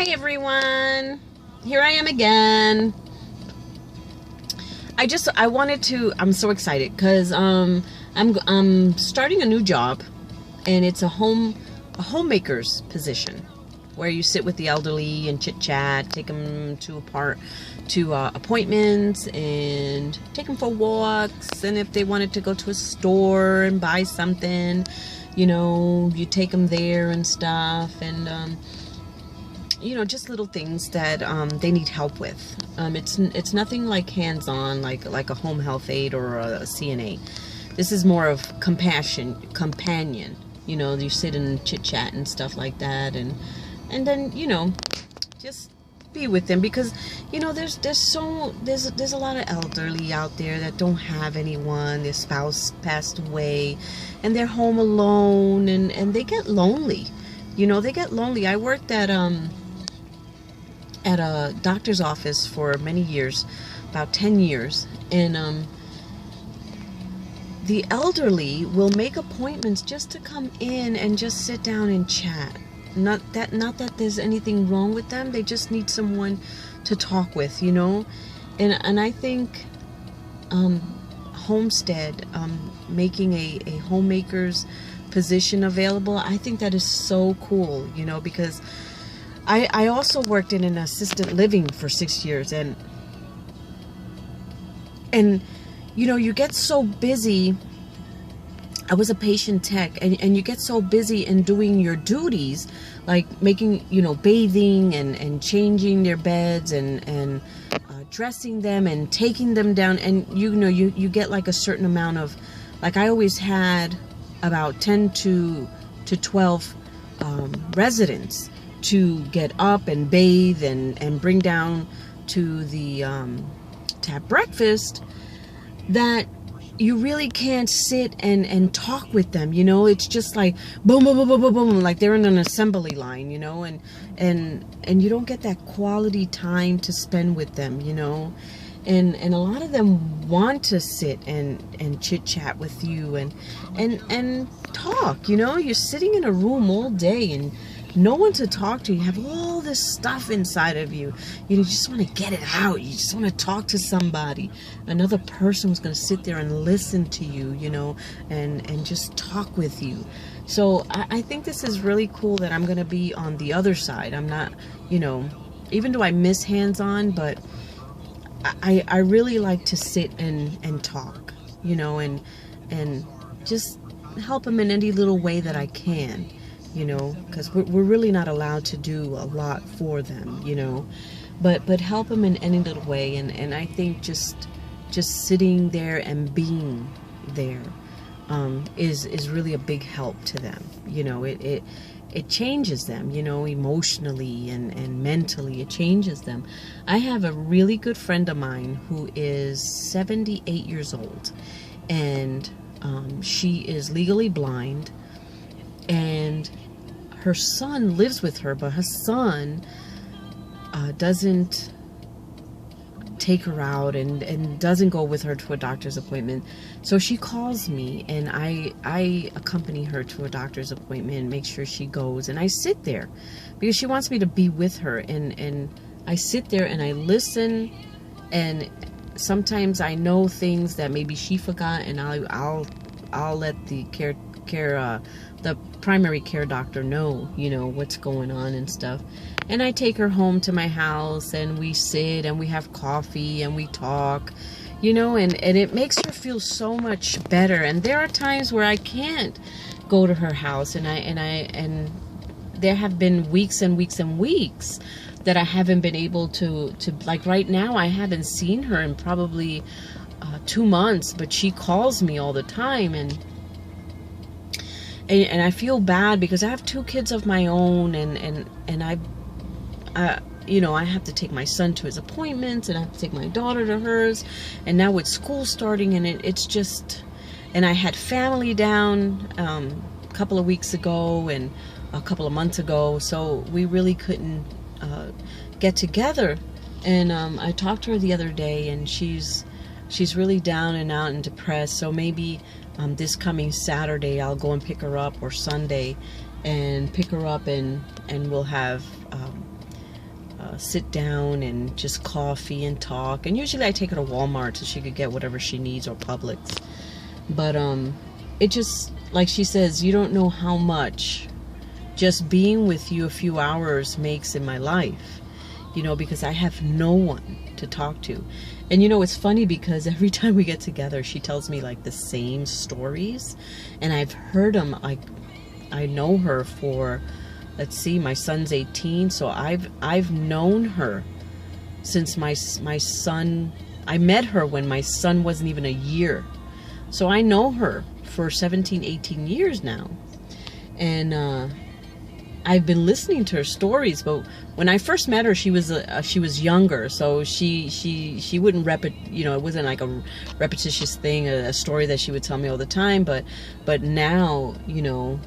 Hi everyone, here I am again. I'm so excited because I'm starting a new job, and it's a homemaker's position where you sit with the elderly and chit chat, take them to appointments and take them for walks, and if they wanted to go to a store and buy something, you take them there and stuff, and just little things that they need help with. It's nothing like hands-on, like a home health aide or a CNA. This is more of companion. You sit and chit chat and stuff like that, and then just be with them, because there's a lot of elderly out there that don't have anyone. Their spouse passed away, and they're home alone, and they get lonely. They get lonely. I worked at a doctor's office for many years, about 10 years, and the elderly will make appointments just to come in and just sit down and chat. Not that there's anything wrong with them, they just need someone to talk with, and I think Homestead making a homemaker's position available, I think that is so cool, because I also worked in an assisted living for 6 years, and you get so busy. I was a patient tech, and you get so busy in doing your duties, like making, bathing and changing their beds and dressing them and taking them down, and you get like a certain amount of, like, I always had about 10 to 12 residents to get up and bathe and bring down to the to have breakfast, that you really can't sit and talk with them. It's just like boom, boom, boom, boom, boom, boom, like they're in an assembly line, and you don't get that quality time to spend with them, and a lot of them want to sit and chit chat with you and talk. You're sitting in a room all day and no one to talk to. You have all this stuff inside of you. You just want to get it out. You just want to talk to somebody. Another person was going to sit there and listen to you, and just talk with you. So I think this is really cool that I'm going to be on the other side. I'm not, even though I miss hands-on, but I really like to sit and talk, and just help them in any little way that I can. Because we're really not allowed to do a lot for them, but help them in any little way, and I think just sitting there and being there is really a big help to them. It changes them, emotionally and mentally. It changes them. I have a really good friend of mine who is 78 years old, and she is legally blind, and her son lives with her, but her son doesn't take her out and doesn't go with her to a doctor's appointment. So she calls me, and I accompany her to a doctor's appointment and make sure she goes, and I sit there because she wants me to be with her, and I sit there and I listen, and sometimes I know things that maybe she forgot, and I'll let the the primary care doctor know, what's going on and stuff. And I take her home to my house, and we sit and we have coffee and we talk, and it makes her feel so much better. And there are times where I can't go to her house, and there have been weeks and weeks and weeks that I haven't been able to, like right now, I haven't seen her in probably 2 months, but she calls me all the time, and I feel bad because I have 2 kids of my own, and I have to take my son to his appointments, and I have to take my daughter to hers, and now with school starting, and it's just, and I had family down a couple of weeks ago and a couple of months ago, so we really couldn't get together. And I talked to her the other day, and she's really down and out and depressed, so maybe this coming Saturday I'll go and pick her up, or Sunday, and pick her up, and we'll have sit down and just coffee and talk. And usually I take her to Walmart so she could get whatever she needs, or Publix. But it just, like she says, you don't know how much just being with you a few hours makes in my life, you know, because I have no one to talk to. And you know, it's funny because every time we get together, she tells me like the same stories, and I've heard them. I know her for, let's see, my son's 18, so I've known her since my son. I met her when my son wasn't even a year, so I know her for 17, 18 years now. And I've been listening to her stories, but when I first met her, she was younger, so she wouldn't you know, it wasn't like a repetitious thing, a story that she would tell me all the time. But now, you know,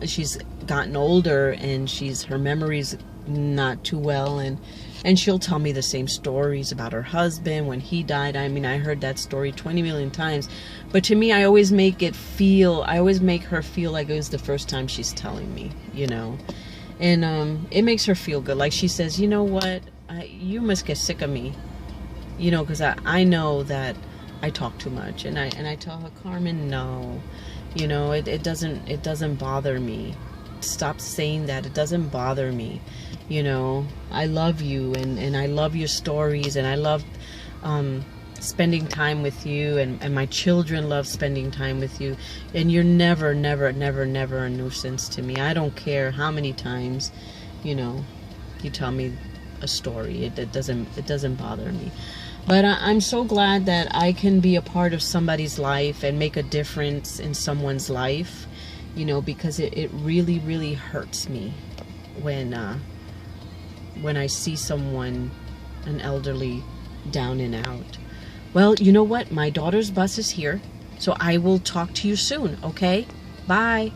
she's gotten older and her memory's not too well, and she'll tell me the same stories about her husband when he died. I mean, I heard that story 20 million times, but to me, I always make her feel like it was the first time she's telling me, you know. And it makes her feel good. Like she says, you know what, you must get sick of me, you know, because I know that I talk too much. And I tell her, Carmen, no, you know, it doesn't bother me. Stop saying that. It doesn't bother me. You know, I love you, and I love your stories, and I love spending time with you, and my children love spending time with you, and you're never, never, never, never a nuisance to me. I don't care how many times, you know, you tell me a story. It doesn't bother me. But I'm so glad that I can be a part of somebody's life and make a difference in someone's life, you know, because it really, really hurts me when I see someone, an elderly, down and out. Well, you know what? My daughter's bus is here, so I will talk to you soon, okay? Bye.